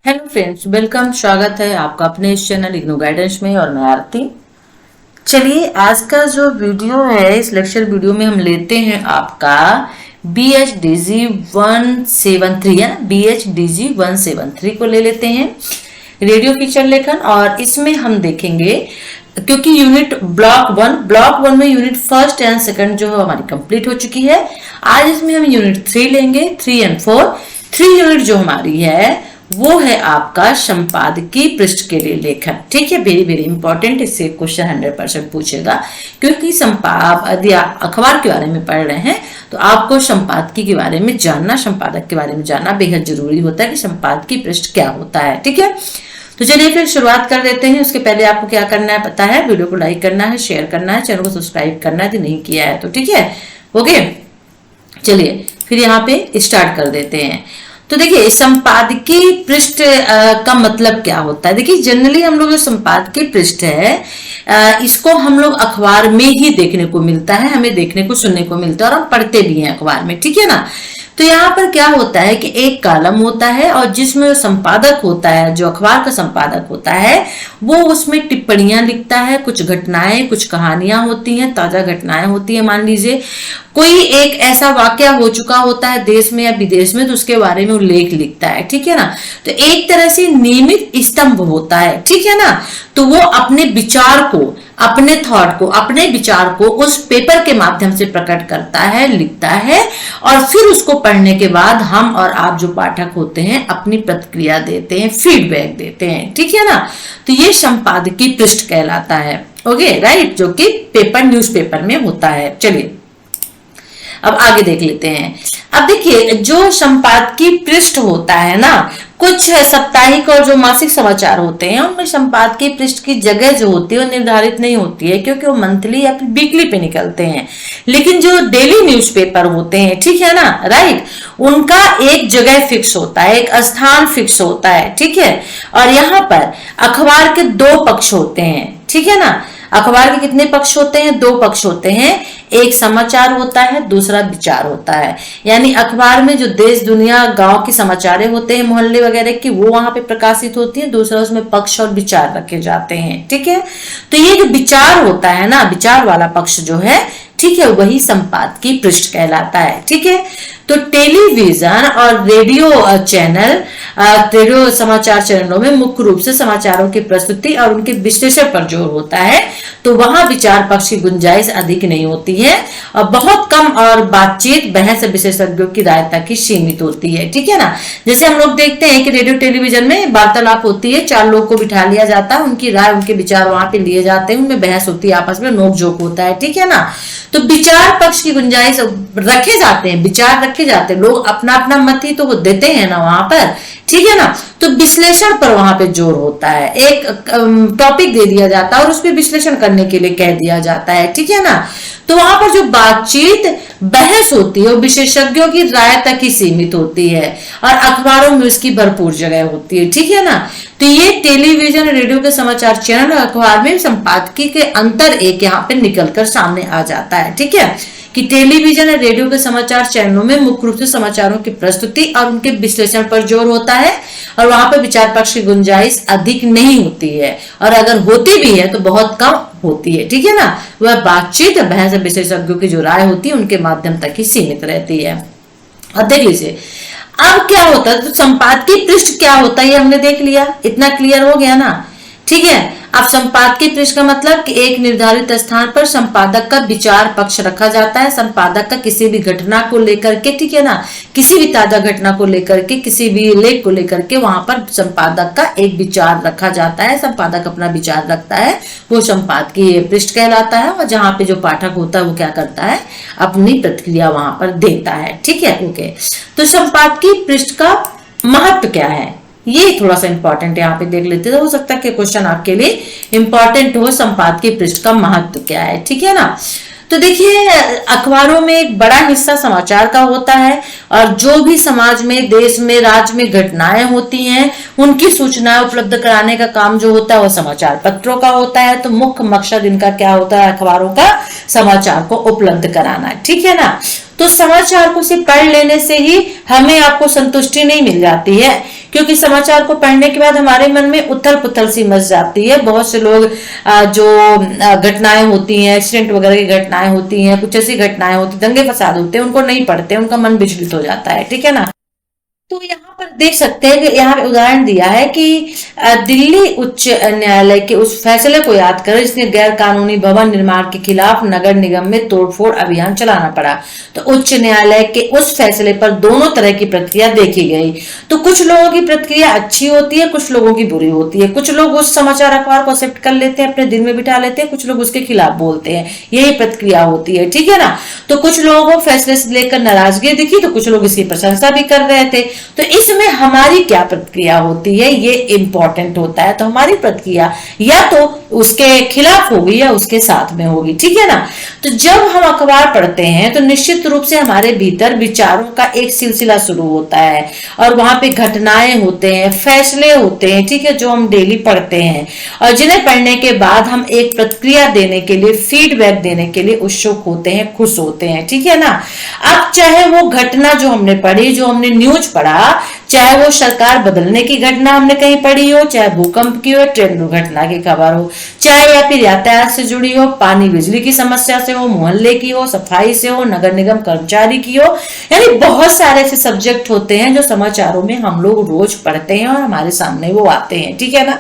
Hello friends, welcome. स्वागत है आपका अपने इस चैनल इग्नू गाइडेंस में और मैं आरती। चलिए, आज का जो वीडियो है, इस लेक्चर वीडियो में हम लेते हैं आपका BHDG 173 है, BHDG 173 को ले लेते हैं, रेडियो फीचर लेखन। और इसमें हम देखेंगे, क्योंकि यूनिट ब्लॉक वन में यूनिट फर्स्ट एंड सेकंड जो है हमारी कंप्लीट हो चुकी है। आज इसमें हम यूनिट 3 लेंगे, 3 एंड 4। 3 यूनिट जो हमारी है वो है आपका संपादकीय पृष्ठ के लिए लेखन। ठीक है, वेरी वेरी इंपॉर्टेंट। इससे क्वेश्चन 100% पूछेगा, क्योंकि यदि आप अखबार के बारे में पढ़ रहे हैं तो आपको संपादकीय के बारे में जानना, संपादक के बारे में जानना बेहद जरूरी होता है कि संपादकीय पृष्ठ क्या होता है। ठीक है, तो चलिए फिर शुरुआत कर देते हैं। उसके पहले आपको क्या करना है पता है, वीडियो को लाइक करना है, शेयर करना है, चैनल को सब्सक्राइब करना है यदि नहीं किया है तो। ठीक है, ओके। चलिए फिर यहाँ पे स्टार्ट कर देते हैं। तो देखिए, संपादकीय पृष्ठ का मतलब क्या होता है। देखिए, जनरली हम लोग जो संपादकीय पृष्ठ है इसको हम लोग अखबार में ही देखने को मिलता है, हमें देखने को सुनने को मिलता है और हम पढ़ते भी हैं अखबार में। ठीक है ना। तो यहाँ पर क्या होता है कि एक कॉलम होता है और जिसमें संपादक होता है, जो अखबार का संपादक होता है, वो उसमें टिप्पणियां लिखता है। कुछ घटनाएं, कुछ कहानियां होती हैं, ताजा घटनाएं होती हैं। मान लीजिए कोई एक ऐसा वाकया हो चुका होता है देश में या विदेश में, तो उसके बारे में उल्लेख लिखता है। ठीक है ना। तो एक तरह से नियमित स्तंभ होता है। ठीक है ना। तो वो अपने विचार को, अपने थॉट को, अपने विचार को उस पेपर के माध्यम से प्रकट करता है, लिखता है, और फिर उसको पढ़ने के बाद हम और आप जो पाठक होते हैं अपनी प्रतिक्रिया देते हैं, फीडबैक देते हैं। ठीक है ना। तो ये संपादकीय पृष्ठ कहलाता है। ओके, राइट, जो कि पेपर, न्यूज़पेपर में होता है। चलिए अब आगे देख लेते हैं। अब देखिए, जो संपादकीय पृष्ठ होता है ना, कुछ साप्ताहिक और जो मासिक समाचार होते हैं उनमें संपादकीय पृष्ठ की जगह जो होती है वो निर्धारित नहीं होती है, क्योंकि वो मंथली या फिर वीकली पे निकलते हैं। लेकिन जो डेली न्यूज़पेपर होते हैं, ठीक है ना, राइट, उनका एक जगह फिक्स होता है, एक स्थान फिक्स होता है। ठीक है। और यहाँ पर अखबार के 2 पक्ष होते हैं। ठीक है ना। अखबार के कितने पक्ष होते हैं? 2 पक्ष होते हैं। एक समाचार होता है, दूसरा विचार होता है। यानी अखबार में जो देश दुनिया गांव की समाचारें होते हैं, मोहल्ले वगैरह की, वो वहां पे प्रकाशित होती है। दूसरा उसमें पक्ष और विचार रखे जाते हैं। ठीक है। तो ये जो विचार होता है ना, विचार वाला पक्ष जो है, ठीक है, वही संपादकीय पृष्ठ कहलाता है। ठीक है। तो टेलीविजन और रेडियो चैनल, रेडियो समाचार चैनलों में मुख्य रूप से समाचारों की प्रस्तुति और उनके विश्लेषण पर जोर होता है, तो वहां विचार पक्ष की गुंजाइश अधिक नहीं होती है और बहुत कम, और बातचीत, बहस विशेषज्ञों की राय तक ही सीमित होती है। ठीक है ना। जैसे हम लोग देखते हैं कि रेडियो टेलीविजन में वार्तालाप होती है, 4 लोग को बिठा लिया जाता है, उनकी राय, उनके विचार वहां पे लिए जाते हैं, उनमें बहस होती है, आपस में नोक झोंक होता है। ठीक है ना। तो विचार पक्ष की गुंजाइश रखे जाते हैं, विचार रखे जाते हैं, लोग अपना अपना मत ही तो वो देते हैं ना वहां पर। ठीक है ना। तो विश्लेषण पर वहां पे जोर होता है, एक टॉपिक दे दिया जाता है और उस पर विश्लेषण करने के लिए कह दिया जाता है। ठीक है ना। तो वहां पर जो बातचीत, बहस होती है वो विशेषज्ञों की राय तक ही सीमित होती है और अखबारों में उसकी भरपूर जगह होती है। ठीक है ना। तो ये टेलीविजन, रेडियो के समाचार चैनल और अखबार में संपादकीय के अंतर एक यहाँ पे निकलकर सामने आ जाता है। ठीक है, कि टेलीविजन और रेडियो के समाचार चैनलों में मुख्य रूप से समाचारों की प्रस्तुति और उनके विश्लेषण पर जोर होता है और वहां पर विचार पक्ष की गुंजाइश अधिक नहीं होती है, और अगर होती भी है तो बहुत कम होती है। ठीक है ना। वह बातचीत, बहस, विशेषज्ञों की जो राय होती है उनके माध्यम तक ही सीमित रहती है। अब देख लीजिए, अब क्या होता है, तो संपादकीय पृष्ठ क्या होता है ये हमने देख लिया, इतना क्लियर हो गया ना। ठीक है। अब संपादकीय पृष्ठ का मतलब कि एक निर्धारित स्थान पर संपादक का विचार पक्ष रखा जाता है। संपादक का किसी भी घटना को लेकर के, ठीक है ना, किसी भी ताजा घटना को लेकर के, किसी भी लेख को लेकर के वहां पर संपादक का एक विचार रखा जाता है। संपादक अपना विचार रखता है, वो संपादकीय पृष्ठ कहलाता है। और जहां पे जो पाठक होता है वो क्या करता है, अपनी प्रतिक्रिया वहां पर देता है। ठीक है, ओके। तो संपादकीय पृष्ठ का महत्व क्या है, ये थोड़ा सा इंपॉर्टेंट यहाँ पे देख लेते हैं। हो सकता है कि क्वेश्चन आपके लिए इंपॉर्टेंट हो, संपादकीय पृष्ठ का महत्व क्या है। ठीक है ना। तो देखिए, अखबारों में एक बड़ा हिस्सा समाचार का होता है और जो भी समाज में, देश में, राज्य में घटनाएं होती हैं उनकी सूचनाएं उपलब्ध कराने का काम जो होता है वो समाचार पत्रों का होता है। तो मुख्य मकसद इनका क्या होता है, अखबारों का समाचार को उपलब्ध कराना। ठीक है ना। तो समाचार को सिर्फ पढ़ लेने से ही हमें आपको संतुष्टि नहीं मिल जाती है, क्योंकि समाचार को पढ़ने के बाद हमारे मन में उथल पुथल सी मच जाती है। बहुत से लोग जो घटनाएं होती हैं, एक्सीडेंट वगैरह की घटनाएं होती हैं, कुछ ऐसी घटनाएं होती, दंगे फसाद होते हैं, उनको नहीं पढ़ते, उनका मन विचलित हो जाता है, ठीक है ना। तो यहाँ पर देख सकते हैं कि यहाँ पे उदाहरण दिया है कि दिल्ली उच्च न्यायालय के उस फैसले को याद करें जिसने गैर कानूनी भवन निर्माण के खिलाफ नगर निगम में तोड़फोड़ अभियान चलाना पड़ा। तो उच्च न्यायालय के उस फैसले पर दोनों तरह की प्रतिक्रिया देखी गई। तो कुछ लोगों की प्रतिक्रिया अच्छी होती है, कुछ लोगों की बुरी होती है। कुछ लोग उस समाचार अखबार को एक्सेप्ट कर लेते हैं, अपने दिल में बिठा लेते हैं, कुछ लोग उसके खिलाफ बोलते हैं, यही प्रतिक्रिया होती है, ठीक है ना। तो कुछ लोगों को फैसले से लेकर नाराजगी दिखी, तो कुछ लोग इसकी प्रशंसा भी कर रहे थे। तो इसमें हमारी क्या प्रतिक्रिया होती है ये इंपॉर्टेंट होता है। तो हमारी प्रतिक्रिया या तो उसके खिलाफ होगी या उसके साथ में होगी, ठीक है ना। तो जब हम अखबार पढ़ते हैं तो निश्चित रूप से हमारे भीतर विचारों का एक सिलसिला शुरू होता है और वहां पे घटनाएं होते हैं, फैसले होते हैं, ठीक है, जो हम डेली पढ़ते हैं और जिन्हें पढ़ने के बाद हम एक प्रतिक्रिया देने के लिए, फीडबैक देने के लिए उत्सुक होते हैं, खुश होते हैं, ठीक है ना। अब चाहे वो घटना जो हमने पढ़ी, जो हमने न्यूज पढ़ा, चाहे वो सरकार बदलने की घटना हमने कहीं पढ़ी हो, चाहे भूकंप की हो, ट्रेन दुर्घटना की खबर हो, चाहे या फिर यातायात से जुड़ी हो, पानी बिजली की समस्या से हो, मोहल्ले की हो, सफाई से हो, नगर निगम कर्मचारी की हो, यानी बहुत सारे ऐसे सब्जेक्ट होते हैं जो समाचारों में हम लोग रोज पढ़ते हैं और हमारे सामने वो आते हैं, ठीक है ना।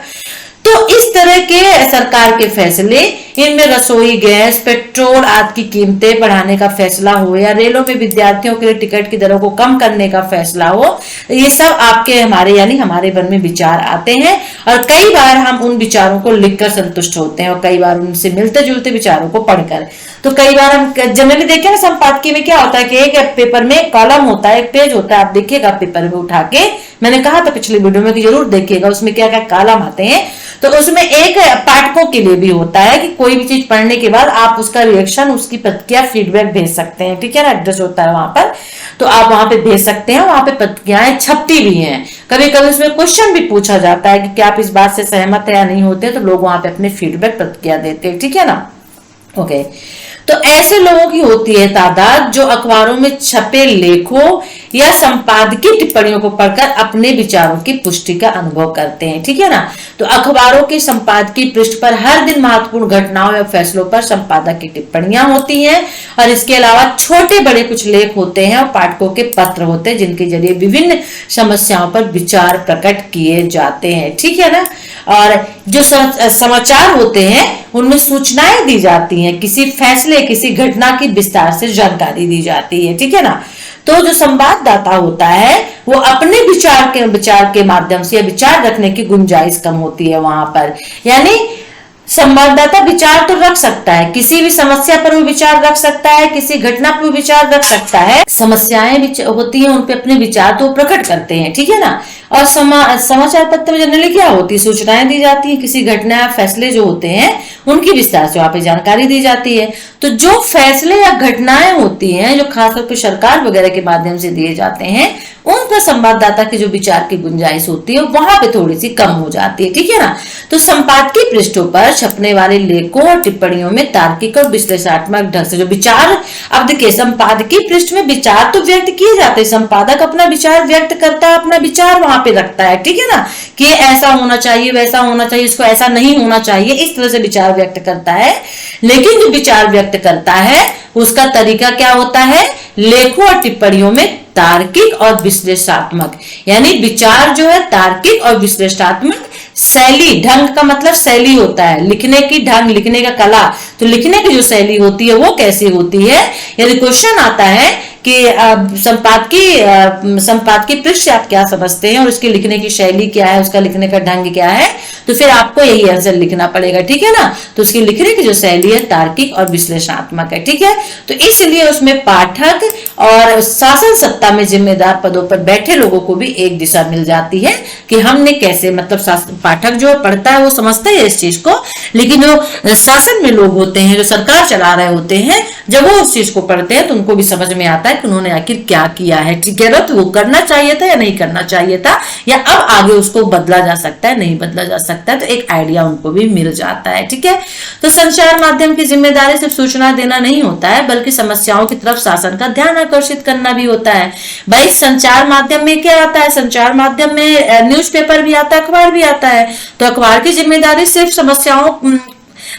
तो इस तरह के सरकार के फैसले, इनमें रसोई गैस, पेट्रोल आदि की कीमतें बढ़ाने का फैसला हो या रेलों में विद्यार्थियों के लिए टिकट की दरों को कम करने का फैसला हो, ये सब आपके हमारे यानी हमारे मन में विचार आते हैं और कई बार हम उन विचारों को लिखकर संतुष्ट होते हैं और कई बार उनसे मिलते जुलते विचारों को पढ़कर। तो कई बार हम जनरली देखें ना, संपादकीय में क्या होता है कि एक पेपर में एक कॉलम होता है, एक पेज होता है, आप देखिएगा पेपर में उठा के, मैंने कहा था पिछली वीडियो में कि जरूर देखिएगा उसमें क्या क्या कॉलम आते हैं। तो उसमें एक पाठकों के लिए भी होता है कि कोई भी चीज पढ़ने के बाद आप उसका रिएक्शन, उसकी प्रतिक्रिया, फीडबैक भेज सकते हैं, ठीक है ना। एड्रेस होता है वहां पर, तो आप वहां पे भेज सकते हैं। वहां पे प्रतिक्रियाएं छपती भी हैं, कभी कभी उसमें क्वेश्चन भी पूछा जाता है कि क्या आप इस बात से सहमत है या नहीं होते, तो लोग वहां पे अपने फीडबैक, प्रतिक्रिया देते हैं, ठीक है ना। ओके, तो ऐसे लोगों की होती है तादाद जो अखबारों में छपे लेखों या संपादकीय टिप्पणियों को पढ़कर अपने विचारों की पुष्टि का अनुभव करते हैं, ठीक है ना। तो अखबारों के संपादकीय पृष्ठ पर हर दिन महत्वपूर्ण घटनाओं या फैसलों पर संपादक की टिप्पणियां होती हैं और इसके अलावा छोटे बड़े कुछ लेख होते हैं और पाठकों के पत्र होते हैं जिनके जरिए विभिन्न समस्याओं पर विचार प्रकट किए जाते हैं, ठीक है ना। और जो समाचार होते हैं उनमें सूचनाएं दी जाती हैं, किसी फैसले, किसी घटना की विस्तार से जानकारी दी जाती है, ठीक है ना। तो जो संवाददाता होता है वो अपने विचार के माध्यम से विचार रखने की गुंजाइश कम होती है वहां पर, यानी संवाददाता विचार तो रख सकता है, किसी भी समस्या पर वो विचार रख सकता है, किसी घटना पर विचार रख सकता है, समस्याएं होती हैं उन पे अपने विचार तो प्रकट करते हैं, ठीक है ना। और समाचार पत्र में जनरली क्या होती है, सूचनाएं दी जाती है, किसी घटना या फैसले जो होते हैं उनकी विस्तार से वहां पे जानकारी दी जाती है। तो जो फैसले या घटनाएं होती हैं जो खासतौर पर सरकार वगैरह के माध्यम से दिए जाते हैं, उन पर संवाददाता की जो विचार की गुंजाइश होती है वहां पे थोड़ी सी कम हो जाती है, ठीक है ना। तो संपादकीय पृष्ठों पर छपने वाले लेखों और टिप्पणियों में तार्किक और विश्लेषणात्मक ढंग से जो विचार, अब देखिए संपादकीय पृष्ठ में विचार तो व्यक्त किए जाते हैं, संपादक अपना विचार व्यक्त करता है, अपना विचार वहां पे रखता है, ठीक है ना, कि ऐसा होना चाहिए, वैसा होना चाहिए, इसको ऐसा नहीं होना चाहिए, इस तरह से विचार व्यक्त करता है। लेकिन जो विचार व्यक्त करता है उसका तरीका क्या होता है, लेखों और टिप्पणियों में तार्किक और विश्लेषणात्मक, यानी विचार जो है तार्किक और विश्लेषणात्मक शैली, ढंग का मतलब शैली होता है, लिखने की ढंग, लिखने का कला, तो लिखने की जो शैली होती है वो कैसी होती है। यदि क्वेश्चन आता है कि संपादकीय पृष्ठ से आप क्या समझते हैं और उसके लिखने की शैली क्या है, उसका लिखने का ढंग क्या है, तो फिर आपको यही आंसर लिखना पड़ेगा, ठीक है ना। तो उसकी लिखने की जो शैली है तार्किक और विश्लेषणात्मक है, ठीक है। तो इसलिए उसमें पाठक और शासन सत्ता में जिम्मेदार पदों पर बैठे लोगों को भी एक दिशा मिल जाती है कि हमने कैसे, मतलब पाठक जो पढ़ता है वो समझता है इस चीज को, लेकिन जो शासन में लोग होते हैं, जो सरकार चला रहे होते हैं, जब वो उस चीज को पढ़ते हैं तो उनको भी समझ में आता है कि उन्होंने आखिर क्या किया है, ठीक है ना। तो वो करना चाहिए था या नहीं करना चाहिए था, या अब आगे उसको बदला जा सकता है, नहीं बदला जा सकता है, तो एक आइडिया उनको भी मिल जाता है, ठीक है। तो संचार माध्यम की जिम्मेदारी सिर्फ सूचना देना नहीं होता है, बल्कि समस्याओं की तरफ शासन का ध्यान आकर्षित करना भी होता है। भाई संचार माध्यम में क्या आता है, संचार माध्यम में न्यूज़पेपर भी आता है, अखबार भी आता है। तो अखबार की जिम्मेदारी सिर्फ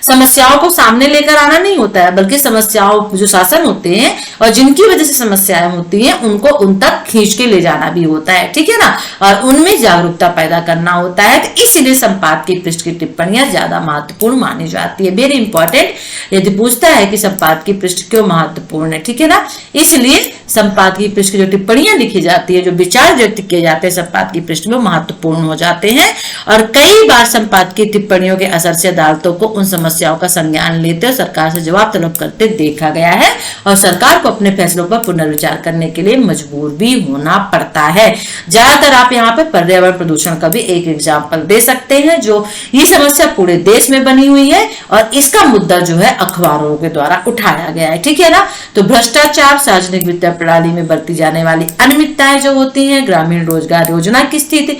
समस्याओं को सामने लेकर आना नहीं होता है, बल्कि समस्याओं जो शासन होते हैं और जिनकी वजह से समस्याएं होती हैं उनको उन तक खींच के ले जाना भी होता है, ठीक है ना, और उनमें जागरूकता पैदा करना होता है। तो इसीलिए संपादकीय पृष्ठ की टिप्पणियां ज्यादा महत्वपूर्ण मानी जाती है, वेरी इंपॉर्टेंट। यदि पूछता है कि संपादकीय पृष्ठ क्यों महत्वपूर्ण है, ठीक है ना, इसलिए संपादकीय पृष्ठ की जो टिप्पणियां लिखी जाती है, जो विचार व्यक्त किए जाते हैं संपादकीय पृष्ठ में, महत्वपूर्ण हो जाते हैं। और कई बार संपादकीय टिप्पणियों के असर से अदालतों को उन समस्याओं का संज्ञान लेते और सरकार से जवाब तलब करते देखा गया है, और सरकार को अपने फैसलों पर पुनर्विचार करने के लिए मजबूर भी होना पड़ता है। ज्यादातर आप यहाँ पे पर्यावरण प्रदूषण का भी एक एग्जाम्पल दे सकते हैं, जो ये समस्या पूरे देश में बनी हुई है और इसका मुद्दा जो है अखबारों के द्वारा उठाया गया है, ठीक है ना। तो भ्रष्टाचार, सार्वजनिक वित्त प्रणाली में बरती जाने वाली अनियमितताएं जो होती हैं, ग्रामीण रोजगार योजना की स्थिति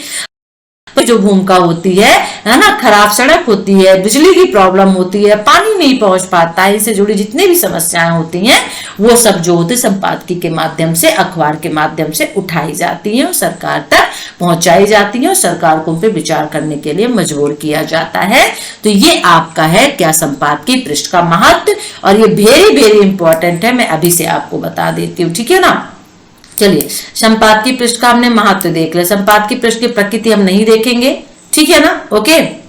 जो भूमिका होती है ना, खराब सड़क होती है, बिजली की प्रॉब्लम होती है, पानी नहीं पहुंच पाता है, इससे जुड़ी जितनी भी समस्याएं होती हैं वो सब जो होते संपादकीय के माध्यम से, अखबार के माध्यम से उठाई जाती हैं और सरकार तक पहुंचाई जाती हैं और सरकार को उन पर विचार करने के लिए मजबूर किया जाता है। तो ये आपका है क्या संपादकीय पृष्ठ का महत्व, और ये वेरी वेरी इंपॉर्टेंट है, मैं अभी से आपको बता देती हूँ, ठीक है ना। चलिए संपादकीय पृष्ठ का हमने महत्व देख लिया, संपादकीय पृष्ठ की प्रकृति हम नहीं देखेंगे, ठीक है ना, ओके।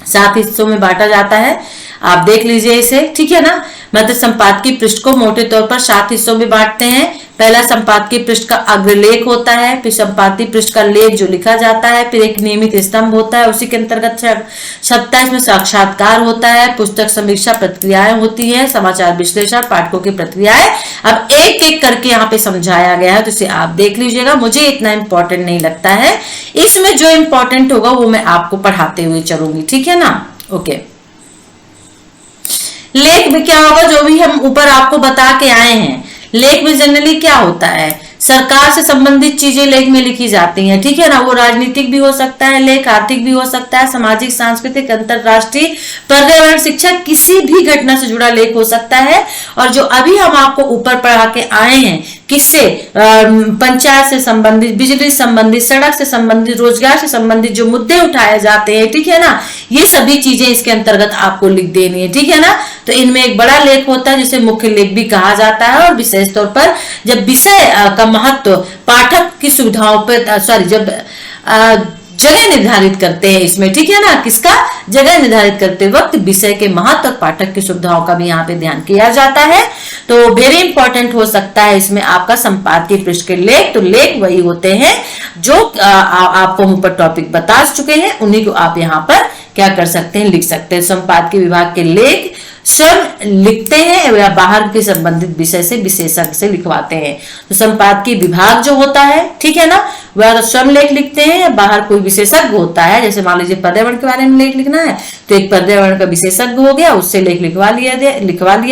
7 हिस्सों में बांटा जाता है, आप देख लीजिए इसे, ठीक है ना। मतलब संपादकीय पृष्ठ को मोटे तौर पर 7 हिस्सों में बांटते हैं। पहला संपादकीय पृष्ठ का अग्रलेख होता है, फिर संपादकीय पृष्ठ का लेख जो लिखा जाता है, फिर एक नियमित स्तंभ होता है, उसी के अंतर्गत छपता है, इसमें साक्षात्कार होता है, पुस्तक समीक्षा, प्रतिक्रियाएं होती है, समाचार विश्लेषण, पाठकों की प्रतिक्रियाएं। अब एक एक करके यहाँ पे समझाया गया है, तो इसे आप देख लीजिएगा, मुझे इतना इंपॉर्टेंट नहीं लगता है, इसमें जो इंपॉर्टेंट होगा वो मैं आपको पढ़ाते हुए चलूंगी, ठीक है ना, ओके। लेख में क्या होगा, जो भी हम ऊपर आपको बता के आए हैं, लेख में जनरली क्या होता है, सरकार से संबंधित चीजें लेख में लिखी जाती हैं, ठीक है ना। वो राजनीतिक भी हो सकता है लेख, आर्थिक भी हो सकता है, सामाजिक, सांस्कृतिक, अंतरराष्ट्रीय, पर्यावरण, शिक्षा, किसी भी घटना से जुड़ा लेख हो सकता है। और जो अभी हम आपको ऊपर पढ़ा के आए हैं, किससे, पंचायत से संबंधित, बिजली से संबंधित, सड़क से संबंधित, रोजगार से संबंधित जो मुद्दे उठाए जाते हैं, ठीक है ना, ये सभी चीजें इसके अंतर्गत आपको लिख देनी है, ठीक है ना। तो इनमें एक बड़ा लेख होता है जिसे मुख्य लेख भी कहा जाता है, और विशेष तौर पर जब विषय का महत्व पाठक की सुविधाओं पर, जब जगह निर्धारित करते हैं इसमें, ठीक है ना, किसका, जगह निर्धारित करते वक्त विषय के महत्व और पाठक की सुविधाओं का भी यहाँ पे ध्यान किया जाता है। तो वेरी इंपॉर्टेंट हो सकता है इसमें आपका संपादकीय पृष्ठ के लेख। तो लेख वही होते हैं जो आपको हम ऊपर टॉपिक बता चुके हैं, उन्हीं को आप यहाँ पर क्या कर सकते हैं, लिख सकते हैं। संपादकीय विभाग के लेख स्वयं लिखते हैं या बाहर के संबंधित विषय से विशेषज्ञ से लिखवाते हैं। तो संपादकीय विभाग जो होता है, ठीक है ना, वह स्वयं लेख लिखते हैं या बाहर कोई विशेषज्ञ होता है। जैसे मान लीजिए पर्यावरण के बारे में लेख लिखना है तो एक पर्यावरण का विशेषज्ञ हो गया, उससे लेख लिखवा लिया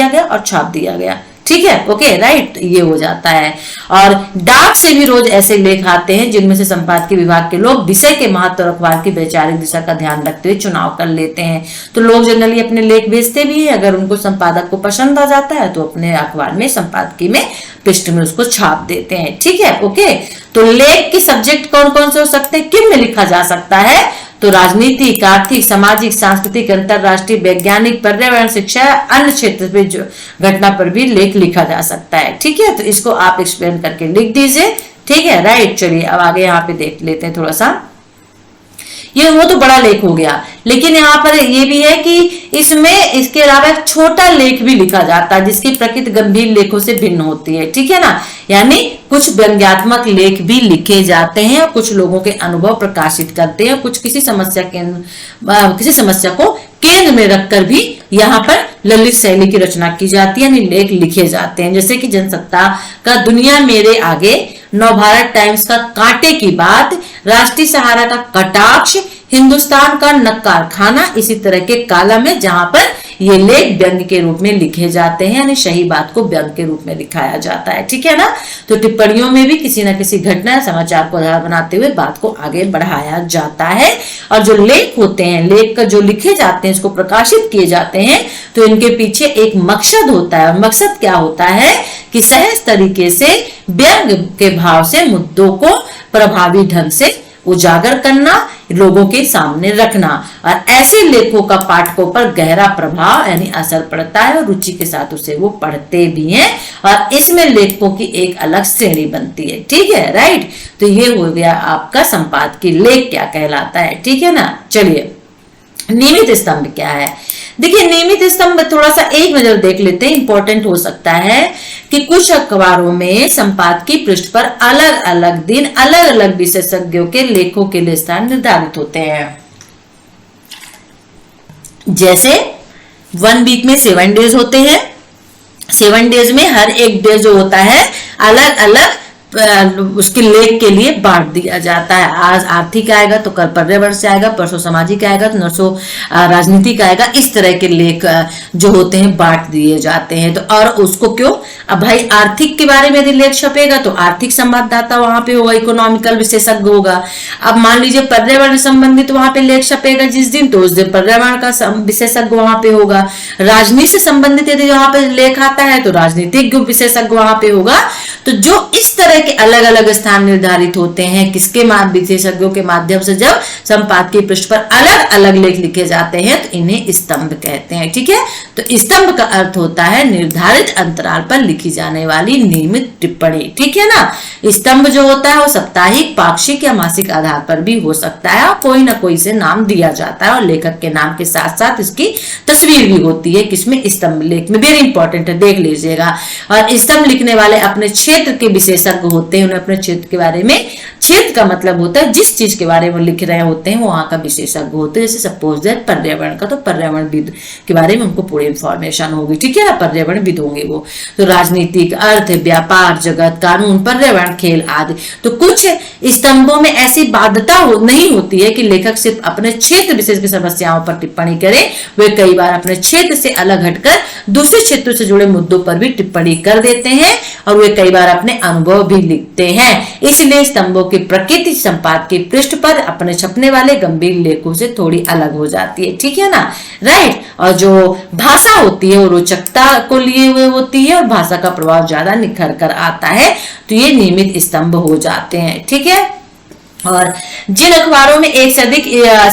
गया और छाप दिया गया, ठीक है, ओके, राइट, ये हो जाता है। और डाक से भी रोज ऐसे लेख आते हैं जिनमें से संपादकीय विभाग के लोग विषय के महत्व और अखबार की वैचारिक दिशा का ध्यान रखते हुए चुनाव कर लेते हैं। तो लोग जनरली अपने लेख भेजते भी हैं, अगर उनको संपादक को पसंद आ जाता है तो अपने अखबार में, संपादकीय में, पृष्ठ में उसको छाप देते हैं, ठीक है, ओके। तो लेख के सब्जेक्ट कौन कौन से हो सकते हैं, किन में लिखा जा सकता है, तो राजनीतिक, आर्थिक, सामाजिक, सांस्कृतिक, अंतरराष्ट्रीय, वैज्ञानिक, पर्यावरण, शिक्षा, अन्य क्षेत्र पे जो घटना पर भी लेख लिखा जा सकता है, ठीक है। तो इसको आप एक्सप्लेन करके लिख दीजिए, ठीक है, राइट। चलिए अब आगे यहाँ पे देख लेते हैं थोड़ा सा। ये वो तो बड़ा लेख हो गया, लेकिन यहाँ पर ये भी है कि इसमें इसके अलावा एक छोटा लेख भी लिखा जाता है जिसकी प्रकृति गंभीर लेखों से भिन्न होती है, ठीक है ना। यानी कुछ व्यंग्यात्मक लेख भी लिखे जाते हैं और कुछ लोगों के अनुभव प्रकाशित करते हैं, कुछ किसी समस्या को केंद्र में रखकर भी यहाँ पर ललित शैली की रचना की जाती है, यानी लेख लिखे जाते हैं। जैसे कि जनसत्ता का दुनिया मेरे आगे, नवभारत टाइम्स का कांटे की बात, राष्ट्रीय सहारा का कटाक्ष, हिंदुस्तान का नक्कार खाना, इसी तरह के कालम है जहां पर ये लेख व्यंग्य के रूप में लिखे जाते हैं, यानी सही बात को व्यंग्य के रूप में दिखाया जाता है, ठीक है ना। तो टिप्पणियों में भी किसी न किसी घटना समाचार को आधार बनाते हुए बात को आगे बढ़ाया जाता है। और जो लेख होते हैं, लेख का जो लिखे जाते हैं, इसको प्रकाशित किए जाते हैं, तो इनके पीछे एक मकसद होता है। और मकसद क्या होता है कि सहज तरीके से व्यंग्य के भाव से मुद्दों को प्रभावी ढंग से उजागर करना, लोगों के सामने रखना। और ऐसे लेखों का पाठकों पर गहरा प्रभाव यानी असर पड़ता है और रुचि के साथ उसे वो पढ़ते भी हैं। और इसमें लेखों की एक अलग श्रेणी बनती है, ठीक है, राइट। तो ये हो गया आपका संपादकीय लेख क्या कहलाता है, ठीक है ना। चलिए, नियमित स्तंभ क्या है। देखिए, नियमित स्तंभ थोड़ा सा एक नजर देख लेते हैं, इंपॉर्टेंट हो सकता है कि कुछ अखबारों में संपादकीय पृष्ठ पर अलग अलग दिन अलग अलग विशेषज्ञों के लेखों के लिए स्थान निर्धारित होते हैं। जैसे 1 वीक में 7 डेज होते हैं। 7 डेज में हर एक डे जो होता है अलग अलग उसके लेख के लिए बांट दिया जाता है। आज आर्थिक आएगा तो कल पर्यावरण से आएगा, परसों सामाजिक आएगा तो नरसों राजनीतिक आएगा। इस तरह के लेख जो होते हैं बांट दिए जाते हैं। तो और उसको क्यों, अब भाई आर्थिक के बारे में यदि लेख छपेगा तो आर्थिक संवाददाता वहां पे होगा, इकोनॉमिकल विशेषज्ञ होगा। अब मान लीजिए पर्यावरण संबंधित वहां पे लेख छपेगा जिस दिन, तो उस दिन पर्यावरण का विशेषज्ञ वहां पे होगा। राजनीति से संबंधित यदि वहां पे लेख आता है तो राजनीतिक विशेषज्ञ वहां पे होगा। तो जो इस तरह के अलग अलग स्थान निर्धारित होते हैं, किसके विशेषज्ञों के माध्यम से जब संपादकीय पृष्ठ पर अलग अलग लेख लिखे जाते हैं, तो इन्हें स्तंभ कहते हैं, ठीक है। तो स्तंभ का अर्थ होता है निर्धारित अंतराल पर लिखी जाने वाली नियमित टिप्पणी, ठीक है ना। स्तंभ जो होता है वो साप्ताहिक, पाक्षिक या मासिक आधार पर भी हो सकता है, और कोई ना कोई से नाम दिया जाता है, और लेखक के नाम के साथ साथ इसकी तस्वीर भी होती है, किसमें, स्तंभ लेख में। वेरी इंपॉर्टेंट है, देख लीजिएगा। और स्तंभ लिखने वाले अपने क्षेत्र के विशेषज्ञ होते हैं, उन्हें अपने क्षेत्र के बारे में, क्षेत्र का मतलब होता है जिस चीज के बारे में लिख रहे होते हैं वहां का विशेषज्ञ होते हैं। जैसे सपोज दैट पर्यावरण का, तो पर्यावरणविद के बारे में उनको पूरी इंफॉर्मेशन होगी, ठीक है ना, पर्यावरणविद होंगे वो। तो राजनीतिक, अर्थ, व्यापार जगत, कानून, पर्यावरण, खेल आदि। तो कुछ स्तंभों में ऐसी बाध्यता नहीं होती है कि लेखक सिर्फ अपने क्षेत्र विशेष की समस्याओं पर टिप्पणी करे, वे कई बार अपने क्षेत्र से अलग हटकर दूसरे क्षेत्रों से जुड़े मुद्दों पर भी टिप्पणी कर देते हैं, और वे कई बार अपने अनुभव भी लिखते हैं। इसलिए स्तंभों की प्रकृति संपादकीय पृष्ठ पर अपने छपने वाले गंभीर लेखों से थोड़ी अलग हो जाती है, ठीक है ना, राइट। और जो भाषा होती है वो रोचकता को लिए हुए होती है, और भाषा का प्रभाव ज्यादा निखर कर आता है। तो ये नियमित स्तंभ हो जाते हैं, ठीक है। और जिन अखबारों में एक से अधिक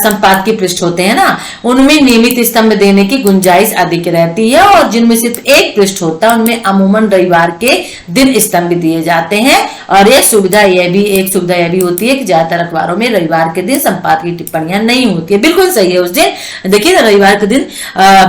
संपादकीय पृष्ठ होते हैं ना, उनमें नियमित स्तंभ देने की गुंजाइश अधिक रहती है, और जिनमें सिर्फ एक पृष्ठ होता है उनमें अमूमन रविवार के दिन स्तंभ दिए जाते हैं। और एक सुविधा यह भी होती है कि ज्यादातर अखबारों में रविवार के दिन संपादकीय टिप्पणियां नहीं होती है। बिल्कुल सही है, उस दिन देखिए ना, रविवार के दिन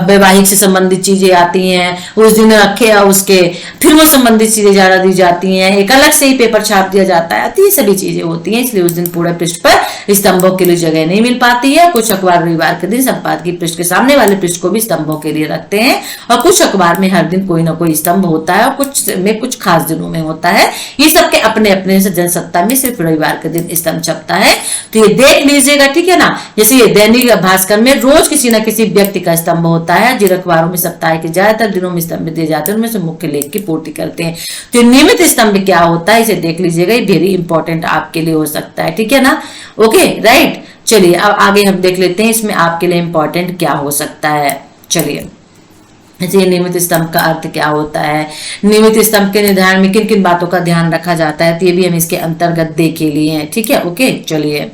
वैवाहिक से संबंधित चीजें आती हैं, उस दिन उसके फिल्मों संबंधित चीजें ज्यादा दी जाती हैं, एक अलग से ही पेपर छाप दिया जाता है, तो ये सभी चीजें होती हैं। इसलिए उस दिन पूरे पृष्ठ पर स्तंभों के लिए जगह नहीं मिल पाती है। कुछ अखबार रविवार के दिन संपादकीय पृष्ठ के सामने वाले पृष्ठ को भी स्तंभों के लिए रखते हैं, और कुछ अखबार में हर दिन कोई ना कोई स्तंभ होता है, और कुछ में कुछ खास दिनों में होता है। ये सबके अपने अपने से जनसत्ता में सिर्फ रविवार के दिन स्तंभ छपता है। तो ये देख लीजिएगा, ठीक है ना। जैसे ये दैनिक भास्कर में रोज किसी न किसी व्यक्ति का स्तंभ होता है। जिन अखबारों में सप्ताह के ज्यादातर दिनों में स्तंभ दिए जाते हैं, उनमें से मुख्य लेख की पूर्ति करते हैं। तो नियमित स्तंभ क्या होता है, इसे देख लीजिएगा, ये वेरी इंपॉर्टेंट आपके लिए हो सकता है, ठीक है ना। Okay, right. चलिए अब आगे हम देख लेते हैं इसमें आपके लिए इंपॉर्टेंट क्या हो सकता है। चलिए, नियमित स्तंभ का अर्थ क्या होता है, नियमित स्तंभ के निर्धारण में किन किन बातों का ध्यान रखा जाता है, तो ये भी हम इसके अंतर्गत देख लिए हैं, ठीक है। ओके, चलिए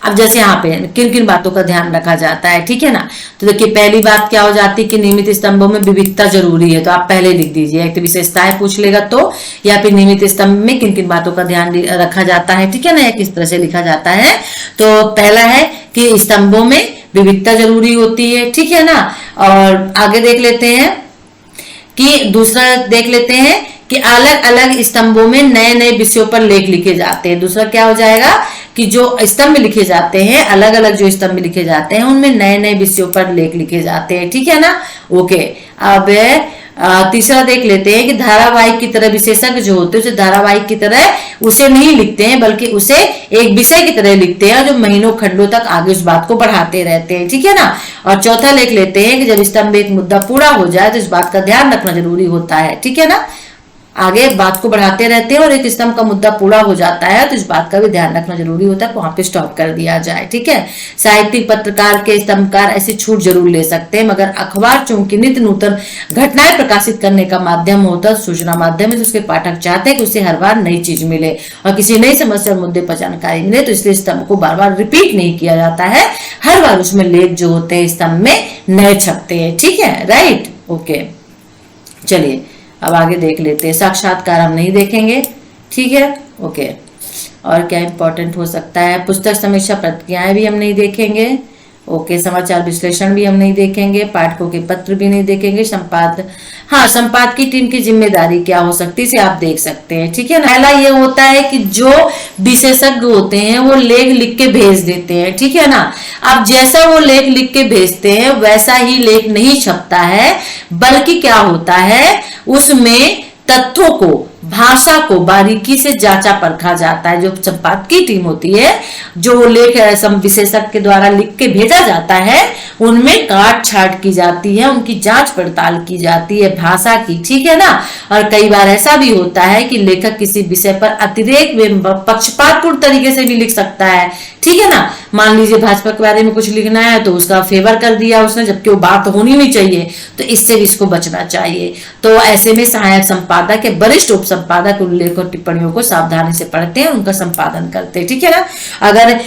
अब जैसे यहाँ पे किन किन बातों का ध्यान रखा जाता है, ठीक है ना। तो देखिए, पहली बात क्या हो जाती है कि नियमित स्तंभों में विविधता जरूरी है। तो आप पहले लिख दीजिए, एक तो विशेषताएं पूछ लेगा तो, या फिर नियमित स्तंभ में किन किन बातों का ध्यान रखा जाता है, ठीक है ना, या किस तरह से लिखा जाता है। तो पहला है कि स्तंभों में विविधता जरूरी होती है, ठीक है ना। और आगे देख लेते हैं कि दूसरा देख लेते हैं कि अलग अलग स्तंभों में नए नए विषयों पर लेख लिखे जाते हैं। दूसरा क्या हो जाएगा कि जो स्तंभ लिखे जाते हैं, अलग अलग जो स्तंभ लिखे जाते हैं, उनमें नए नए विषयों पर लेख लिखे जाते हैं, ठीक है ना। ओके, अब तीसरा देख लेते हैं कि धारावाहिक की तरह विशेषज्ञ जो होते हैं उसे धारावाहिक की तरह उसे नहीं लिखते हैं, बल्कि उसे एक विषय की तरह लिखते हैं जो महीनों खंडों तक आगे उस बात को बढ़ाते रहते हैं, ठीक है ना। और चौथा लिख लेते हैं कि जब स्तंभ एक मुद्दा पूरा हो जाए तो इस बात का ध्यान रखना जरूरी होता है, ठीक है ना। आगे बात को बढ़ाते रहते हैं और एक स्तंभ का मुद्दा पूरा हो जाता है तो इस बात का भी ध्यान रखना जरूरी होता है, वहां पे स्टॉप कर दिया जाए, ठीक है। साहित्यिक पत्रकार के स्तंभकार ऐसी छूट जरूर ले सकते हैं, मगर अखबार चूंकि नित्य नूतन घटनाएं प्रकाशित करने का माध्यम होता है, सूचना माध्यम है, तो उसके पाठक चाहते हैं कि उसे हर बार नई चीज मिले और किसी नई समस्या और मुद्दे पर जानकारी मिले, तो इसलिए स्तंभ को बार बार रिपीट नहीं किया जाता है, हर बार उसमें लेख जो होते हैं स्तंभ में नए छपते हैं, ठीक है, राइट, ओके। चलिए अब आगे देख लेते हैं। साक्षात्कार हम नहीं देखेंगे, ठीक है, ओके। और क्या इंपॉर्टेंट हो सकता है, पुस्तक समीक्षा प्रतिक्रियाएं भी हम नहीं देखेंगे, ओके। समाचार विश्लेषण भी हम नहीं देखेंगे, पाठकों के पत्र भी नहीं देखेंगे, संपादक की टीम की जिम्मेदारी क्या हो सकती है इसे आप देख सकते हैं, ठीक है ना। पहला ये होता है कि जो विशेषज्ञ होते हैं वो लेख लिख के भेज देते हैं, ठीक है ना। अब जैसा वो लेख लिख के भेजते हैं वैसा ही लेख नहीं छपता है, बल्कि क्या होता है उसमें तथ्यों को, भाषा को बारीकी से जांचा परखा जाता है। जो संपादक की टीम होती है, जो लेख विशेषज्ञ के द्वारा लिख के भेजा जाता है, उनमें काट छाट की जाती है, उनकी जांच पड़ताल की जाती है भाषा की, ठीक है ना। और कई बार ऐसा भी होता है कि लेखक किसी विषय पर अतिरेक व पक्षपातपूर्ण तरीके से भी लिख सकता है, ठीक है ना। मान लीजिए भाजपा के बारे में कुछ लिखना है तो उसका फेवर कर दिया उसने, जबकि वो बात होनी नहीं चाहिए, तो इससे भी इसको बचना चाहिए। तो ऐसे में सहायक संपादक या वरिष्ठ उप संपादक उल्लेख और टिप्पणियों को सावधानी से पढ़ते हैं, उनका संपादन करते हैं, ठीक है ना। अगर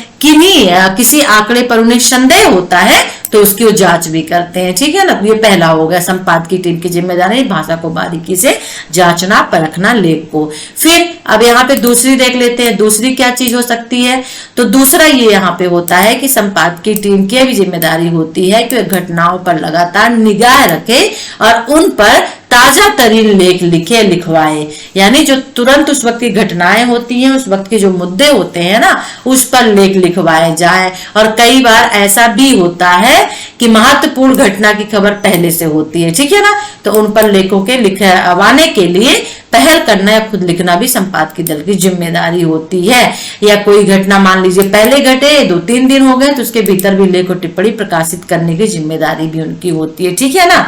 किसी आंकड़े पर उन्हें संदेह होता है तो उसकी वो जांच भी करते हैं, ठीक है ना। ये पहला हो गया, संपादक की टीम की जिम्मेदारी भाषा को बारीकी से जांचना परखना लेख को। फिर अब यहाँ पे दूसरी देख लेते हैं, दूसरी क्या चीज हो सकती है। तो दूसरा ये यहाँ पे होता है कि संपादक की टीम की भी जिम्मेदारी होती है कि वे घटनाओं पर लगातार निगाह रखे और उन पर ताजा तरीन लेख लिखे लिखवाए, यानी जो तुरंत उस वक्त की घटनाएं होती हैं, उस वक्त के जो मुद्दे होते हैं ना, उस पर लेख लिखवाए जाए। और कई बार ऐसा भी होता है कि महत्वपूर्ण घटना की खबर पहले से होती है, ठीक है ना, तो उन पर लेखों के लिखवाने के लिए पहल करना या खुद लिखना भी संपादकीय दल की जिम्मेदारी होती है। या कोई घटना मान लीजिए पहले घटे, 2-3 दिन हो गए, तो उसके भीतर भी लेख और टिप्पणी प्रकाशित करने की जिम्मेदारी भी उनकी होती है, ठीक है ना।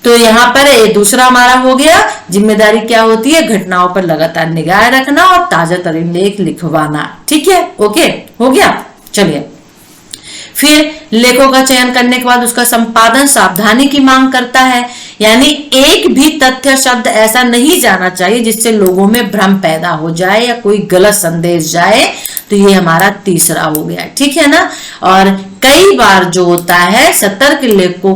तो यहाँ पर ये दूसरा हमारा हो गया, जिम्मेदारी क्या होती है, घटनाओं पर लगातार निगाह रखना और ताजा तरीन लेख लिखवाना, ठीक है, ओके, हो गया। चलिए फिर लेखों का चयन करने के बाद उसका संपादन सावधानी की मांग करता है, यानी एक भी तथ्य शब्द ऐसा नहीं जाना चाहिए जिससे लोगों में भ्रम पैदा हो जाए या कोई गलत संदेश जाए। तो ये हमारा तीसरा हो गया, ठीक है ना। और कई बार जो होता है सतर्क लेखों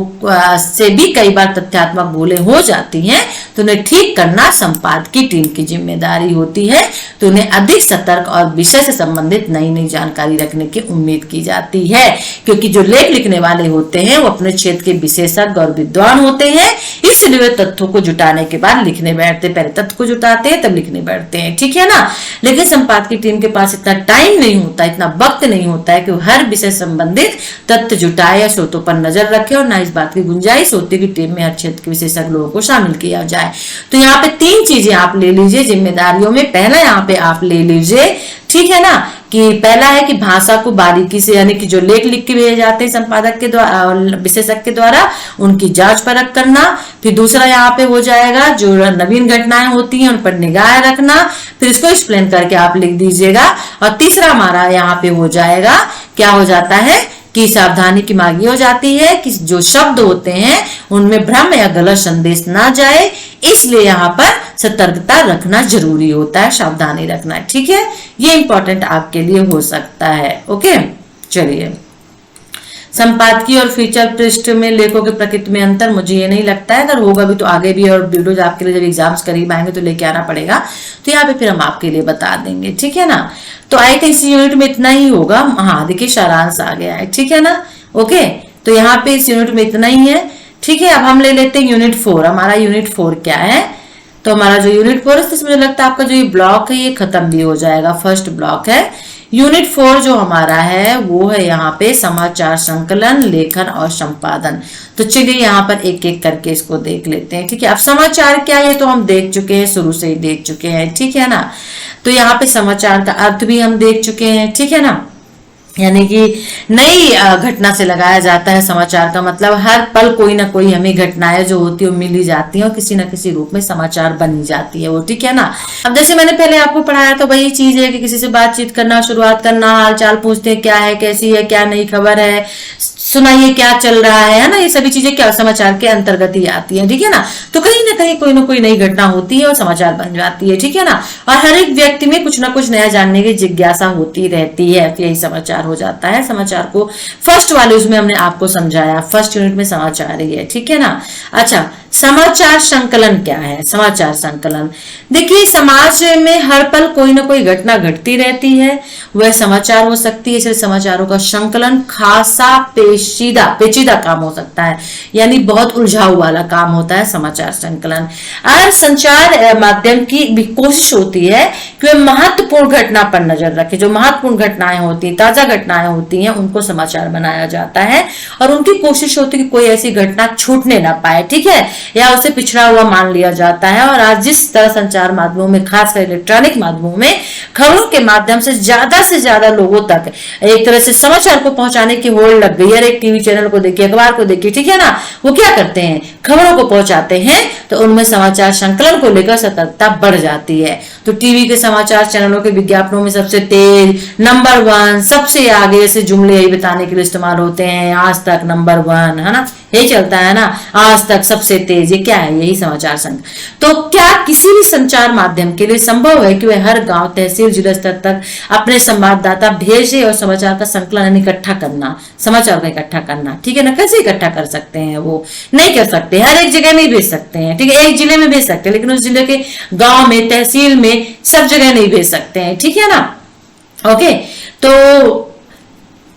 से भी कई बार तथ्यात्मक भूलें हो जाती हैं, तो उन्हें ठीक करना संपादक की टीम की जिम्मेदारी होती है। तो उन्हें अधिक सतर्क और विषय से संबंधित नई नई जानकारी रखने की उम्मीद की जाती है, क्योंकि जो लेख लिखने वाले होते हैं वो अपने क्षेत्र के विशेषज्ञ और विद्वान होते हैं, इसलिए वे तथ्यों को जुटाने के बाद लिखने बैठते, पहले तथ्य को जुटाते हैं तब लिखने बैठते हैं, ठीक है ना। लेकिन संपादक की टीम के पास इतना टाइम नहीं होता, इतना वक्त नहीं होता है कि वो हर विषय संबंधित तथ्य जुटाए या स्रोतों पर नजर रखे, और ना इस बात की गुंजाइश होती कि टीम में हर क्षेत्र के विशेषज्ञ लोगों को शामिल किया जाए। तो यहाँ पे 3 चीजें आप ले लीजिए जिम्मेदारियों में। पहला यहाँ पे आप ले लीजिए, ठीक है ना, कि पहला है कि भाषा को बारीकी से, यानी कि जो लेख लिख के भेजे जाते हैं संपादक के द्वारा, विशेषज्ञ के द्वारा, उनकी जांच परख करना। फिर दूसरा यहाँ पे हो जाएगा जो नवीन घटनाएं होती हैं उन पर निगाह रखना, फिर इसको एक्सप्लेन करके आप लिख दीजिएगा। और तीसरा हमारा यहाँ पे हो जाएगा, क्या हो जाता है कि सावधानी की मांगी हो जाती है कि जो शब्द होते हैं उनमें भ्रम या गलत संदेश ना जाए, इसलिए यहाँ पर सतर्कता रखना जरूरी होता है, सावधानी रखना है, ठीक है। ये इंपॉर्टेंट आपके लिए हो सकता है, ओके। चलिए संपादकीय और फीचर पृष्ठ में लेखों के प्रकृति में अंतर मुझे ये नहीं लगता है, अगर होगा भी तो आगे भी और वीडियोज आपके लिए जब एग्जाम्स करीब आएंगे तो लेके आना पड़ेगा, तो यहाँ पे फिर हम आपके लिए बता देंगे, ठीक है ना। तो आई थिंक इस यूनिट में इतना ही होगा। हाँ देखिए सारांश आ गया है, ठीक है ना, ओके। तो यहाँ पे इस यूनिट में इतना ही है, ठीक है। अब हम ले लेते हैं यूनिट 4। हमारा यूनिट 4 क्या है, तो हमारा जो यूनिट 4 है इसमें मुझे लगता है आपका जो ये ब्लॉक है ये खत्म भी हो जाएगा। फर्स्ट ब्लॉक है, यूनिट 4 जो हमारा है वो है यहाँ पे समाचार संकलन, लेखन और संपादन। तो चलिए यहाँ पर एक एक करके इसको देख लेते हैं। ठीक है, अब समाचार क्या है तो हम देख चुके हैं, शुरू से ही देख चुके हैं। ठीक है ना, तो यहाँ पे समाचार का अर्थ भी हम देख चुके हैं। ठीक है ना, यानी कि नई घटना से लगाया जाता है समाचार का मतलब हर पल कोई ना कोई हमें घटनाएं जो होती है वो मिली जाती है और किसी ना किसी रूप में समाचार बनी जाती है वो। ठीक है ना, अब जैसे मैंने पहले आपको पढ़ाया तो वही चीज है कि किसी से बातचीत करना, शुरुआत करना, हाल चाल पूछते हैं, क्या है, कैसी है, क्या नई खबर है, सुनाइए क्या चल रहा है ना, ये सभी चीजें क्या समाचार के अंतर्गत ही आती है। ठीक है ना, तो कहीं ना कहीं कोई ना कोई नई घटना होती है और समाचार बन जाती है। ठीक है ना, और हर एक व्यक्ति में कुछ ना कुछ नया जानने की जिज्ञासा होती रहती है, यही समाचार हो जाता है। समाचार को फर्स्ट वाले उसमें हमने आपको समझाया, फर्स्ट यूनिट में समाचार ही है। ठीक है ना, अच्छा समाचार संकलन क्या है? समाचार संकलन देखिए, समाज में हर पल कोई ना कोई घटना घटती रहती है, वह समाचार हो सकती है। इसलिए समाचारों का संकलन खासा पेचीदा काम हो सकता है, यानी बहुत उलझाऊ वाला काम होता है समाचार संकलन। और संचार माध्यम की भी कोशिश होती है कि वह महत्वपूर्ण घटना पर नजर रखे। जो महत्वपूर्ण घटनाएं होती हैं, ताजा घटनाएं होती हैं, उनको समाचार बनाया जाता है और उनकी कोशिश होती है कि कोई ऐसी घटना छूटने ना पाए। ठीक है, या उसे पिछड़ा हुआ मान लिया जाता है। और आज जिस तरह संचार माध्यमों में, खासकर इलेक्ट्रॉनिक माध्यमों में, खबरों के माध्यम से ज्यादा लोगों तक एक तरह से समाचार को पहुंचाने की होड़ लग गई है। एक टीवी चैनल को देखिए, अखबार को देखिए, ठीक है ना, वो क्या करते हैं, खबरों को पहुंचाते हैं, तो उनमें समाचार संकलन को लेकर सतर्कता बढ़ जाती है। तो टीवी के समाचार चैनलों के विज्ञापनों में सबसे तेज, नंबर 1, सबसे आगे ऐसे जुमले यही बताने के लिए इस्तेमाल होते हैं। आज तक नंबर 1, है ना, यही चलता है ना, आज तक सबसे तेज, ये क्या है, यही समाचार संघ। तो क्या किसी भी संचार माध्यम के लिए संभव है कि वह हर गांव, तहसील, जिला स्तर तक अपने संवाददाता भेजे और समाचार का संकलन इकट्ठा करना, समाचार का इकट्ठा करना? ठीक है ना, कैसे इकट्ठा कर सकते हैं? वो नहीं कर सकते, हर एक जगह नहीं भेज सकते हैं। ठीक है, एक जिले में भेज सकते हैं, लेकिन उस जिले के गांव में, तहसील में, सब जगह नहीं भेज सकते हैं। ठीक है ना, ओके। तो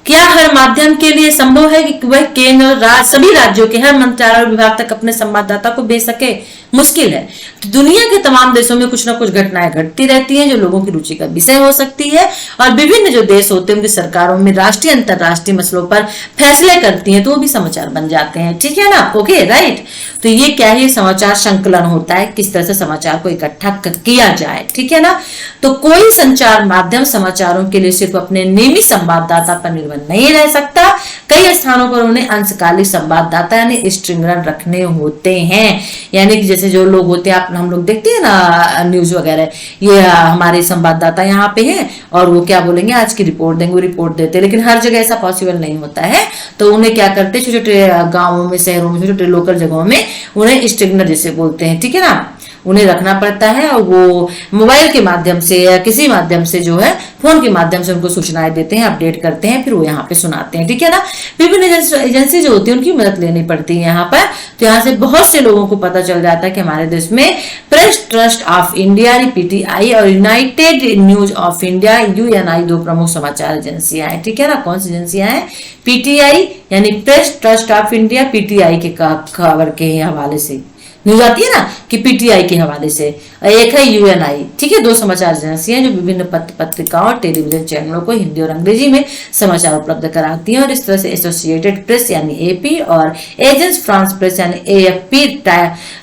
क्या हर माध्यम के लिए संभव है कि वह केंद्र और राज्य, सभी राज्यों के हर मंत्रालय और विभाग तक अपने संवाददाता को भेज सके? मुश्किल है। तो दुनिया के तमाम देशों में कुछ ना कुछ घटनाएं घटती रहती हैं जो लोगों की रुचि का विषय हो सकती है, और विभिन्न जो देश होते हैं उनकी सरकारों में राष्ट्रीय अंतरराष्ट्रीय मसलों पर फैसले करती हैं, तो वो भी समाचार बन जाते हैं। ठीक है ना, ओके, राइट। तो ये क्या है, समाचार संकलन होता है, किस तरह से समाचार को इकट्ठा किया जाए। ठीक है ना, तो कोई संचार माध्यम समाचारों के लिए सिर्फ अपने नियमित संवाददाता पर निर्भर नहीं रह सकता। कई स्थानों पर उन्हें अंशकालिक संवाददाता यानी स्ट्रिंगर रखने होते हैं। यानी कि जैसे जो लोग होते हैं, आप हम लोग देखते हैं ना न्यूज वगैरह, ये हमारे संवाददाता यहाँ पे हैं और वो क्या बोलेंगे, आज की रिपोर्ट देंगे, वो रिपोर्ट देते हैं। लेकिन हर जगह ऐसा पॉसिबल नहीं होता है, तो उन्हें क्या करते हैं, छोटे छोटे गाँवों में, शहरों में, छोटे छोटे लोकल जगहों में उन्हें स्ट्रिंगर जैसे बोलते हैं। ठीक है ना, उन्हें रखना पड़ता है और वो मोबाइल के माध्यम से या किसी माध्यम से, जो है फोन के माध्यम से उनको सूचनाएं देते हैं, अपडेट करते हैं, फिर वो यहाँ पे सुनाते हैं। ठीक है ना, विभिन्न एजेंसी जो होती है उनकी मदद लेनी पड़ती है यहाँ पर। तो यहाँ से बहुत से लोगों को पता चल जाता है कि हमारे देश में press trust of India PTI और United news of India UNI 2 प्रमुख समाचार एजेंसियां हैं। ठीक है ना, कौन सी एजेंसियां हैं? PTI यानी press trust of India, PTI के खबर के हवाले से न्यूज आती है ना, कि PTI के हवाले से, एक है UNI। ठीक है, 2 समाचार एजेंसियां जो विभिन्न पत्र पत्रिकाओं और टेलीविजन चैनलों को हिंदी और अंग्रेजी में समाचार उपलब्ध कराती हैं। और इस तरह से एसोसिएटेड प्रेस यानी AP और एजेंस फ्रांस प्रेस यानी AFP,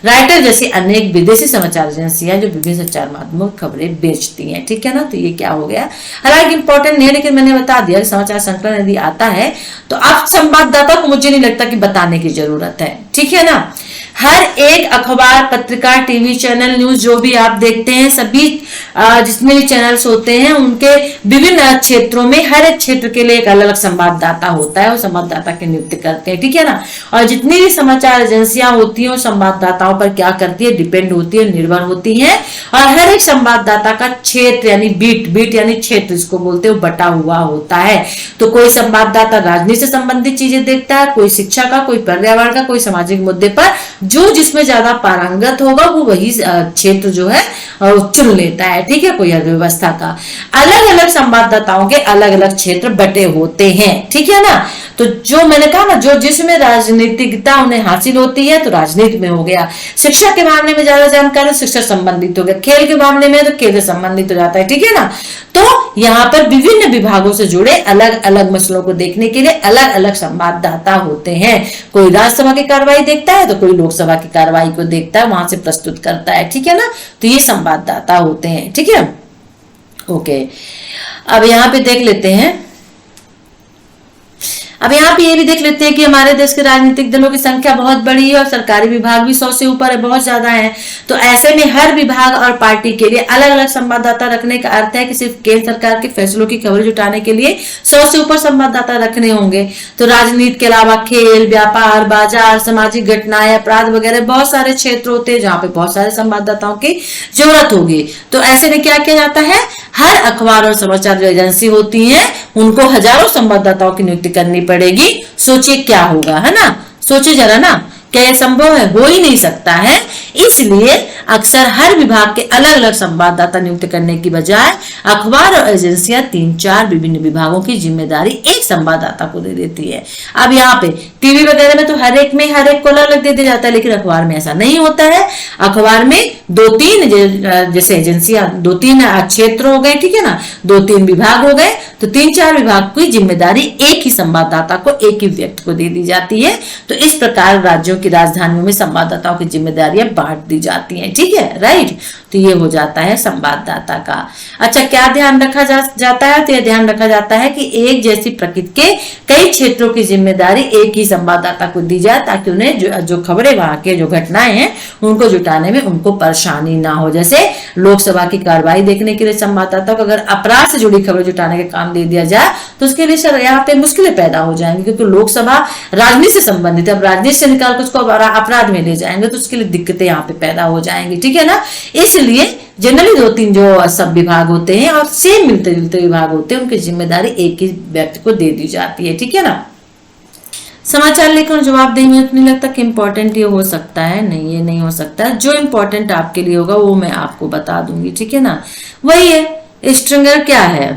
राइटर जैसी अनेक विदेशी समाचार एजेंसियां जो विभिन्न संचार माध्यमों की खबरें बेचती हैं। ठीक है ना, तो ये क्या हो गया, हालांकि इंपॉर्टेंट नहीं है, लेकिन मैंने बता दिया समाचार संकलन यदि आता है तो आप संवाददाता को, मुझे नहीं लगता कि बताने की जरूरत है। ठीक है ना, हर एक अखबार, पत्रिका, टीवी चैनल, न्यूज जो भी आप देखते हैं, सभी जितने भी चैनल्स होते हैं उनके विभिन्न क्षेत्रों में हर एक क्षेत्र के लिए एक अलग अलग संवाददाता होता है, और संवाददाता की नियुक्ति करते हैं। ठीक है ना, और जितनी भी समाचार एजेंसियां होती हैं संवाददाताओं पर क्या करती है, डिपेंड होती है, निर्भर होती हैं। और हर एक संवाददाता का क्षेत्र यानी बीट यानी क्षेत्र इसको बोलते हैं, बटा हुआ होता है। तो कोई संवाददाता राजनीति से संबंधित चीजें देखता है, कोई शिक्षा का, कोई पर्यावरण का, कोई सामाजिक मुद्दे पर जो जिसमें ज्यादा पारंगत होगा वो वही क्षेत्र जो है चुन लेता है, ठीक है, कोई अर्थव्यवस्था का। अलग अलग संवाददाताओं के अलग अलग क्षेत्र बटे होते हैं, ठीक है ना। तो जो मैंने कहा ना, जो जिसमें राजनीतिकता उन्हें हासिल होती है तो राजनीति में हो गया, शिक्षा के मामले में ज्यादा जानकारी शिक्षा संबंधित हो गया, खेल के मामले में तो खेल से संबंधित हो जाता है, ठीक है ना। तो यहाँ पर विभिन्न विभागों से जुड़े अलग अलग मसलों को देखने के लिए अलग अलग संवाददाता होते हैं। कोई राज्यसभा की कार्रवाई देखता है तो कोई लोकसभा की कार्रवाई को देखता है, वहां से प्रस्तुत करता है, ठीक है ना। तो ये संवाददाता होते हैं, ठीक है, ओके। अब यहाँ पे देख लेते हैं, अब यहाँ पे ये भी देख लेते हैं कि हमारे देश के राजनीतिक दलों की संख्या बहुत बड़ी है और सरकारी विभाग भी 100 से ऊपर है, बहुत ज्यादा है। तो ऐसे में हर विभाग और पार्टी के लिए अलग अलग संवाददाता रखने का अर्थ है कि सिर्फ केंद्र सरकार के फैसलों की खबर जुटाने के लिए 100 से ऊपर संवाददाता रखने होंगे। तो राजनीति के अलावा खेल, व्यापार, बाजार, सामाजिक घटनाएं, अपराध वगैरह बहुत सारे क्षेत्र होते हैं जहाँ पे बहुत सारे संवाददाताओं की जरूरत होगी। तो ऐसे में क्या किया जाता है, हर अखबार और समाचार जो एजेंसी होती है उनको हजारों संवाददाताओं की नियुक्ति करनी पड़ेगी। सोचिए क्या होगा, है ना, सोचिए जरा ना, क्या यह संभव है? हो ही नहीं सकता है। इसलिए अक्सर हर विभाग के अलग अलग संवाददाता नियुक्त करने की बजाय अखबार और एजेंसियां 3-4 विभिन्न विभागों की जिम्मेदारी एक संवाददाता को दे देती है। अब यहाँ पे टीवी वगैरह में तो हर एक को अलग दे दिया जाता है, लेकिन अखबार में ऐसा नहीं होता है। अखबार में 2-3 जैसे एजेंसियां 2-3 क्षेत्र हो गए, ठीक है ना, 2-3 विभाग हो गए, तो 3-4 विभाग की जिम्मेदारी एक ही संवाददाता को, एक ही व्यक्ति को दे दी जाती है। तो इस प्रकार राज्यों की राजधानियों में संवाददाताओं की जिम्मेदारियां बांट दी जाती हैं, ठीक है, राइट। तो ये हो जाता है संवाददाता का। अच्छा, क्या ध्यान रखा जाता है? तो यह ध्यान रखा जाता है कि एक जैसी प्रकृति के कई क्षेत्रों की जिम्मेदारी एक ही संवाददाता को दी जाए, ताकि उन्हें जो खबरें, वहां के जो घटनाएं हैं उनको जुटाने में उनको परेशानी ना हो। जैसे लोकसभा की कार्रवाई देखने के लिए संवाददाता को अगर अपराध से जुड़ी खबरें जुटाने का काम दे दिया जाए तो उसके लिए यहाँ पे मुश्किलें पैदा हो जाएंगी, क्योंकि लोकसभा राजनीति से संबंधित है। अब राजनीति से निकाल कर उसको अपराध में ले जाएंगे तो उसके लिए दिक्कतें यहाँ पे पैदा हो जाएंगी, ठीक है ना। इसलिए जनरली 2-3 जो सब विभाग होते हैं और सेम मिलते जुलते विभाग होते हैं, उनकी जिम्मेदारी एक ही व्यक्ति को दे दी जाती है, ठीक है ना। समाचार लेखन जवाब देंगे, मुझे नहीं लगता कि इम्पोर्टेंट ये हो सकता है, नहीं ये नहीं हो सकता। जो इम्पोर्टेंट आपके लिए होगा वो मैं आपको बता दूंगी, ठीक है ना। वही है स्ट्रिंगर, क्या है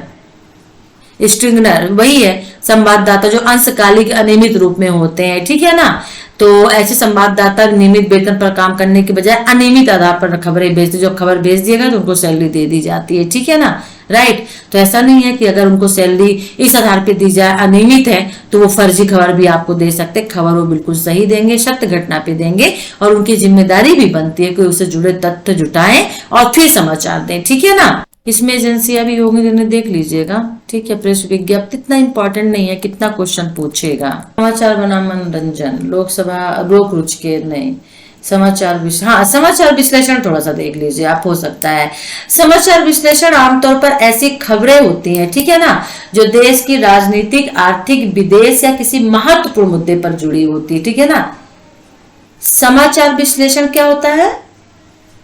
स्ट्रिंगनर? वही है संवाददाता जो अंशकालिक अनियमित रूप में होते हैं, ठीक है ना। तो ऐसे संवाददाता नियमित वेतन पर काम करने के बजाय अनियमित आधार पर खबरें भेजते, जो खबर भेज दिएगा तो उनको सैलरी दे दी जाती है, ठीक है ना, राइट। तो ऐसा नहीं है कि अगर उनको सैलरी इस आधार पे दी जाए, अनियमित है, तो वो फर्जी खबर भी आपको दे सकते। खबर वो बिल्कुल सही देंगे, सत्य घटना पे देंगे, और उनकी जिम्मेदारी भी बनती है कि उससे जुड़े तथ्य जुटाएं और फिर समाचार दें, ठीक है ना। इसमें एजेंसियां भी होंगी, जिन्हें देख लीजिएगा, ठीक है। प्रेस विज्ञप्ति इतना इंपॉर्टेंट नहीं है कितना क्वेश्चन पूछेगा। समाचार बना मनोरंजन, लोकसभा रोक रुच के नहीं, समाचार हाँ, समाचार विश्लेषण थोड़ा सा देख लीजिए आप, हो सकता है। समाचार विश्लेषण आमतौर पर ऐसी खबरें होती हैं, ठीक है ना, जो देश की राजनीतिक, आर्थिक, विदेश या किसी महत्वपूर्ण मुद्दे पर जुड़ी होती है, ठीक है ना। समाचार विश्लेषण क्या होता है?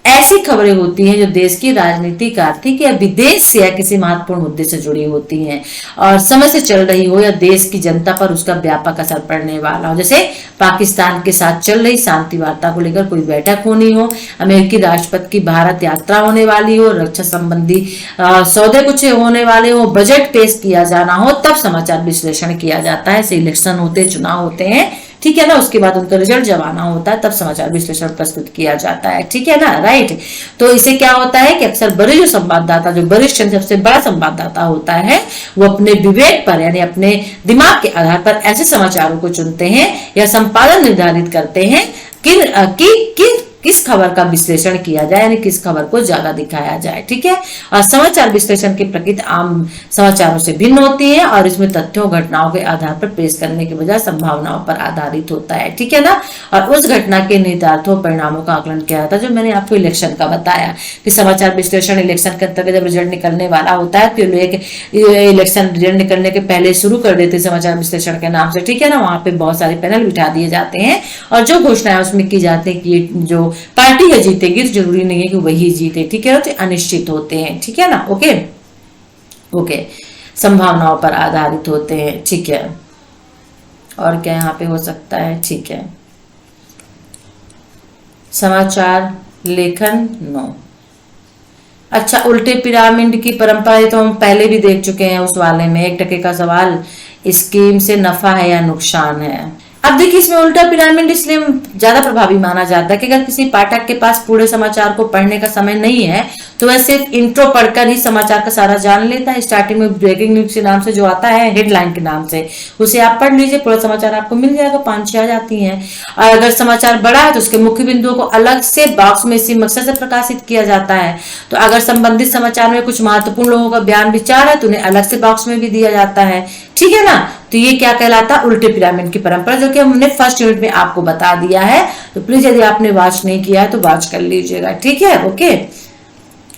ऐसी खबरें होती हैं जो देश की राजनीतिक, आर्थिक या विदेश से या किसी महत्वपूर्ण मुद्दे से जुड़ी होती हैं और समय से चल रही हो या देश की जनता पर उसका व्यापक असर पड़ने वाला हो। जैसे पाकिस्तान के साथ चल रही शांति वार्ता को लेकर कोई बैठक होनी हो, अमेरिकी राष्ट्रपति की भारत यात्रा होने वाली हो, रक्षा संबंधी सौदे कुछ होने वाले हो, बजट पेश किया जाना हो, तब समाचार विश्लेषण किया जाता है। ऐसे इलेक्शन होते, चुनाव होते हैं, ठीक है ना, उसके बाद उनका रिजल्ट जब आना होता है तब समाचार विश्लेषण प्रस्तुत किया जाता है, ठीक है ना, राइट। तो इससे क्या होता है कि अक्सर बड़े जो संवाददाता, जो वरिष्ठ सबसे बड़ा संवाददाता होता है, वो अपने विवेक पर यानी अपने दिमाग के आधार पर ऐसे समाचारों को चुनते हैं या संपादन निर्धारित करते हैं कि किस खबर का विश्लेषण किया जाए, यानी किस खबर को ज्यादा दिखाया जाए, ठीक है। और समाचार विश्लेषण की प्रकृति आम समाचारों से भिन्न होती है और इसमें तथ्यों, घटनाओं के आधार पर पेश करने के बजाय संभावनाओं पर आधारित होता है, ठीक है ना। और उस घटना के निहितार्थों, परिणामों का आकलन किया जाता है, जो मैंने आपको इलेक्शन का बताया कि समाचार विश्लेषण इलेक्शन के अंतर्गत जब रिजल्ट निकलने वाला होता है तो लोग इलेक्शन रिजल्ट निकलने के पहले शुरू कर देते समाचार विश्लेषण के नाम से, ठीक है ना। वहां पे बहुत सारे पैनल बिठा दिए जाते हैं और जो घोषणाएं उसमें की जाती है कि जो पार्टी है जीतेगी, तो जरूरी नहीं है कि वही जीते, ठीक है, तो अनिश्चित होते हैं, ठीक है ना, ओके ओके, संभावनाओं पर आधारित होते हैं, ठीक है। और क्या यहाँ पे हो सकता है, ठीक है, समाचार लेखन 9। अच्छा, उल्टे पिरामिड की परंपरा, ये तो हम पहले भी देख चुके हैं उस वाले में। 1 टके का सवाल, स्कीम से नफा है या नुकसान है। अब देखिए, इसमें उल्टा पिरामिड इसलिए ज्यादा प्रभावी माना जाता है कि अगर किसी पाठक के पास पूरे समाचार को पढ़ने का समय नहीं है तो वह सिर्फ इंट्रो पढ़कर ही समाचार का सारा जान लेता है। स्टार्टिंग में ब्रेकिंग न्यूज के नाम से जो आता है, हेडलाइन के नाम से, उसे आप पढ़ लीजिए, पूरा समाचार आपको मिल जाएगा, 5-6 आ जाती हैं। और अगर समाचार बड़ा है तो उसके मुख्य बिंदुओं को अलग से बॉक्स में इसी मकसद से प्रकाशित किया जाता है। तो अगर संबंधित समाचार में कुछ महत्वपूर्ण लोगों का बयान विचार है तो उन्हें अलग से बॉक्स में भी दिया जाता है, ठीक है ना। तो ये क्या कहलाता है? उल्टे पिरामिड की परंपरा, जो कि हमने फर्स्ट यूनिट में आपको बता दिया है। तो प्लीज यदि आपने वॉच नहीं किया है तो वॉच कर लीजिएगा, ठीक है, ओके।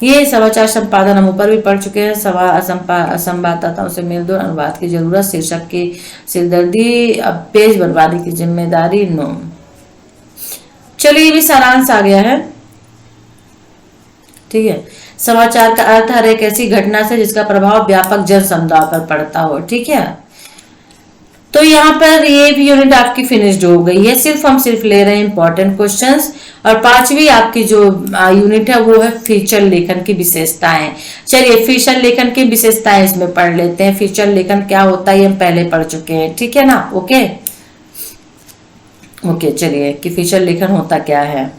ये समाचार संपादन हम ऊपर भी पढ़ चुके हैं। संवाददाताओं से मेल जोल, अनुवाद की जरूरत, शीर्षक की सिरदर्दी, अब पेज बनवाने की जिम्मेदारी 9। चलिए, ये भी सारांश आ गया है, ठीक है। समाचार का अर्थ हर एक ऐसी घटना से जिसका प्रभाव व्यापक जन समुदाय पर पड़ता हो, ठीक है। तो यहाँ पर ये भी यूनिट आपकी फिनिश्ड हो गई है। हम सिर्फ ले रहे हैं इंपॉर्टेंट क्वेश्चंस। और 5वीं आपकी जो यूनिट है वो है फीचर लेखन की विशेषताएं। चलिए, फीचर लेखन की विशेषताएं इसमें पढ़ लेते हैं। फीचर लेखन क्या होता है ये हम पहले पढ़ चुके हैं, ठीक है ना, ओके। चलिए, कि फीचर लेखन होता क्या है।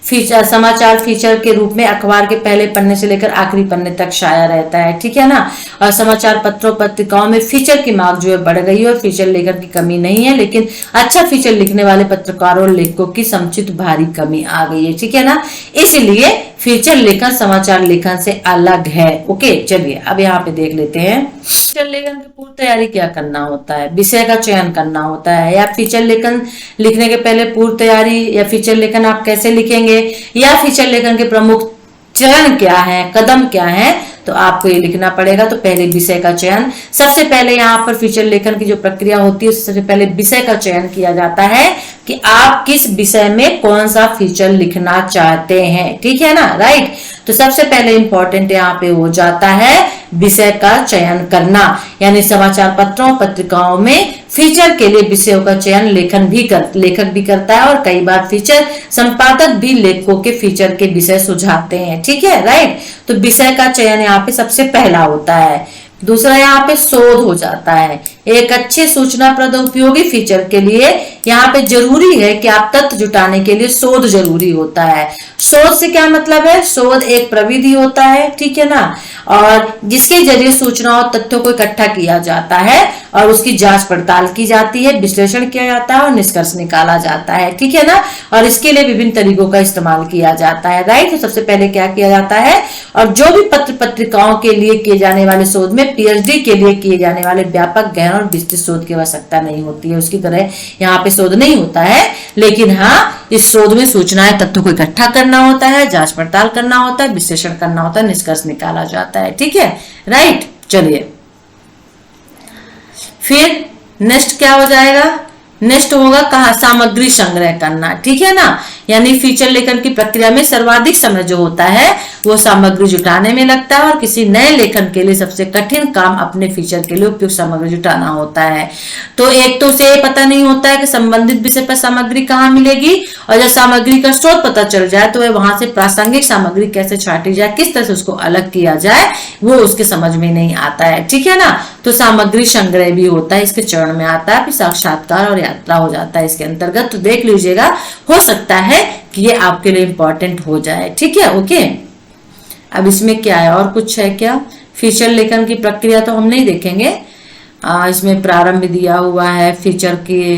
फीचर, समाचार फीचर के रूप में अखबार के पहले पन्ने से लेकर आखिरी पन्ने तक शाया रहता है, ठीक है ना। और समाचार पत्रों पत्रिकाओं में फीचर की मांग जो है बढ़ गई है और फीचर लेखन की कमी नहीं है, लेकिन अच्छा फीचर लिखने वाले पत्रकारों और लेखकों की समुचित भारी कमी आ गई है, ठीक है ना। इसलिए फीचर लेखन समाचार लेखन से अलग है, ओके। चलिए, अब यहाँ पे देख लेते हैं फीचर लेखन की पूर्व तैयारी क्या करना होता है। विषय का चयन करना होता है, या फीचर लेखन लिखने के पहले पूर्व तैयारी, या फीचर लेखन आप कैसे लिखेंगे, या फीचर लेखन के प्रमुख चरण क्या है, कदम क्या है, तो आपको ये लिखना पड़ेगा। तो पहले विषय का चयन, सबसे पहले यहाँ पर फीचर लेखन की जो प्रक्रिया होती है सबसे पहले विषय का चयन किया जाता है कि आप किस विषय में कौन सा फीचर लिखना चाहते हैं, ठीक है ना, राइट। तो सबसे पहले इंपॉर्टेंट यहाँ पे हो जाता है विषय का चयन करना, यानी समाचार पत्रों पत्रिकाओं में फीचर के लिए विषयों का चयन लेखक भी करता है, और कई बार फीचर संपादक भी लेखकों के फीचर के विषय सुझाते हैं, ठीक है, राइट। तो विषय का चयन यहाँ पे सबसे पहला होता है। दूसरा यहाँ पे शोध हो जाता है। एक अच्छे सूचनाप्रद उपयोगी फीचर के लिए यहाँ पे जरूरी है कि आप तथ्य जुटाने के लिए शोध जरूरी होता है। शोध से क्या मतलब है? शोध एक प्रविधि होता है, ठीक है ना, और जिसके जरिए सूचनाओं और तथ्यों को इकट्ठा किया जाता है और उसकी जांच पड़ताल की जाती है, विश्लेषण किया जाता है और निष्कर्ष निकाला जाता है, ठीक है ना। और इसके लिए विभिन्न तरीकों का इस्तेमाल किया जाता है, राइट। तो सबसे पहले क्या किया जाता है, और जो भी पत्र पत्रिकाओं के लिए किए जाने वाले शोध में पीएचडी के लिए किए जाने वाले व्यापक गहन और विस्तृत शोध की आवश्यकता नहीं होती है, उसकी तरह यहाँ पे शोध नहीं होता है, लेकिन हाँ, इस शोध में सूचनाएं तथ्यों को इकट्ठा करना होता है, जांच पड़ताल करना होता है, विश्लेषण करना होता है, निष्कर्ष निकाला जाता है, ठीक है, राइट। चलिए, फिर नेक्स्ट क्या हो जाएगा? नेक्स्ट होगा कहा सामग्री संग्रह करना, ठीक है ना। यानी फीचर लेखन की प्रक्रिया में सर्वाधिक समय जो होता है वो सामग्री जुटाने में लगता है, और किसी नए लेखन के लिए सबसे कठिन काम अपने फीचर के लिए उपयुक्त सामग्री जुटाना होता है। तो एक तो उसे पता नहीं होता है कि संबंधित विषय पर सामग्री कहाँ मिलेगी, और जब सामग्री का स्रोत पता चल जाए तो वह वहां से प्रासंगिक सामग्री कैसे छांटी जाए, किस तरह से उसको अलग किया जाए, वो उसके समझ में नहीं आता है, ठीक है ना। तो सामग्री संग्रह भी होता है, इसके चरण में आता है, फिर साक्षात्कार और यात्रा हो जाता है इसके अंतर्गत। तो देख लीजिएगा, हो सकता है कि ये आपके लिए इंपॉर्टेंट हो जाए, ठीक है, ओके। अब इसमें क्या है, और कुछ है क्या? फीचर लेखन की प्रक्रिया तो हम नहीं देखेंगे, इसमें प्रारंभ दिया हुआ है, फीचर के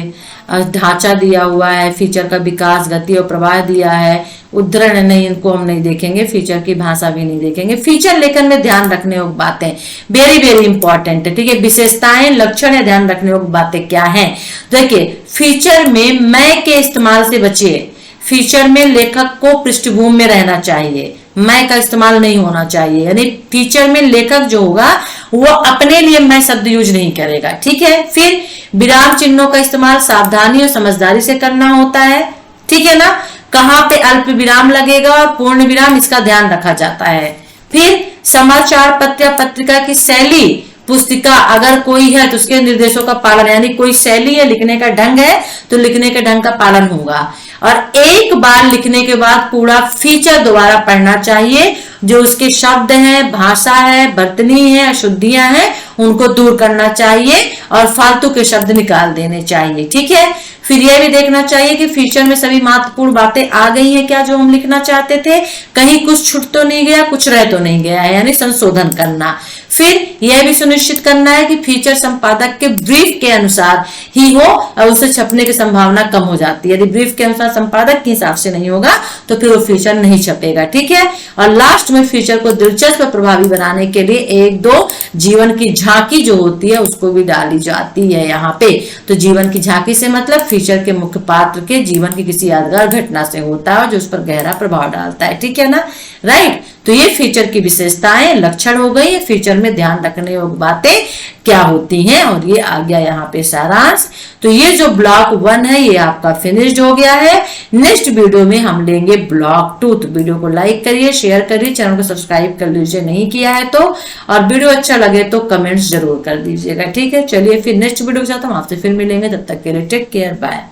ढांचा दिया हुआ है, फीचर का विकास, गति और प्रवाह दिया है, उद्धरण नहीं, इनको हम नहीं देखेंगे, फीचर की भाषा भी नहीं देखेंगे। फीचर लेखन में ध्यान रखने योग्य बातें वेरी वेरी इंपॉर्टेंट है, ठीक है। विशेषताएं, लक्षण या ध्यान रखने योग्य बातें क्या हैं? देखिए, फीचर में मैं के इस्तेमाल से बचिए। फीचर में लेखक को पृष्ठभूमि में रहना चाहिए, मैं का इस्तेमाल नहीं होना चाहिए। यानी फीचर में लेखक जो होगा वो अपने लिए मैं शब्द यूज नहीं करेगा, ठीक है। फिर विराम चिन्हों का इस्तेमाल सावधानी और समझदारी से करना होता है, ठीक है ना। कहाँ पे अल्प विराम लगेगा और पूर्ण विराम, इसका ध्यान रखा जाता है। फिर समाचार पत्र या पत्रिका की शैली, पुस्तिका अगर कोई है तो उसके निर्देशों का पालन, यानी कोई शैली है, लिखने का ढंग है तो लिखने के ढंग का पालन होगा। और एक बार लिखने के बाद पूरा फीचर दोबारा पढ़ना चाहिए। जो उसके शब्द हैं, भाषा है, बर्तनी है, अशुद्धियां हैं, उनको दूर करना चाहिए और फालतू के शब्द निकाल देने चाहिए। ठीक है, फिर यह भी देखना चाहिए कि फीचर में सभी महत्वपूर्ण बातें आ गई हैं क्या जो हम लिखना चाहते थे, कहीं कुछ छूट तो नहीं गया, कुछ रह तो नहीं गया है, यानी संशोधन करना। फिर यह भी सुनिश्चित करना है कि फीचर संपादक के ब्रीफ के अनुसार ही हो और उसे छपने की संभावना कम हो जाती है। यदि ब्रीफ के अनुसार संपादक के हिसाब से नहीं होगा तो फिर वो फीचर नहीं छपेगा। ठीक है, और लास्ट में फीचर को दिलचस्प और प्रभावी बनाने के लिए एक दो जीवन की झांकी जो होती है उसको भी डाली जाती है यहाँ पे। तो जीवन की झांकी से मतलब फीचर के मुख्य पात्र के जीवन की किसी यादगार घटना से होता है जो उस पर गहरा प्रभाव डालता है। ठीक है ना, राइट। तो ये फीचर की विशेषताएं, लक्षण हो गई। फीचर में ध्यान रखने योग्य बातें क्या होती हैं, और ये आ गया यहाँ पे सारांश। तो ये जो ब्लॉक 1 है ये आपका फिनिश्ड हो गया है। नेक्स्ट वीडियो में हम लेंगे ब्लॉक 2। तो वीडियो को लाइक करिए, शेयर करिए, चैनल को सब्सक्राइब कर लीजिए नहीं किया है तो, और वीडियो अच्छा लगे तो कमेंट्स जरूर कर दीजिएगा। ठीक है, चलिए फिर नेक्स्ट वीडियो के साथ हम आपसे फिर मिलेंगे। तब तक के लिए टेक केयर, बाय।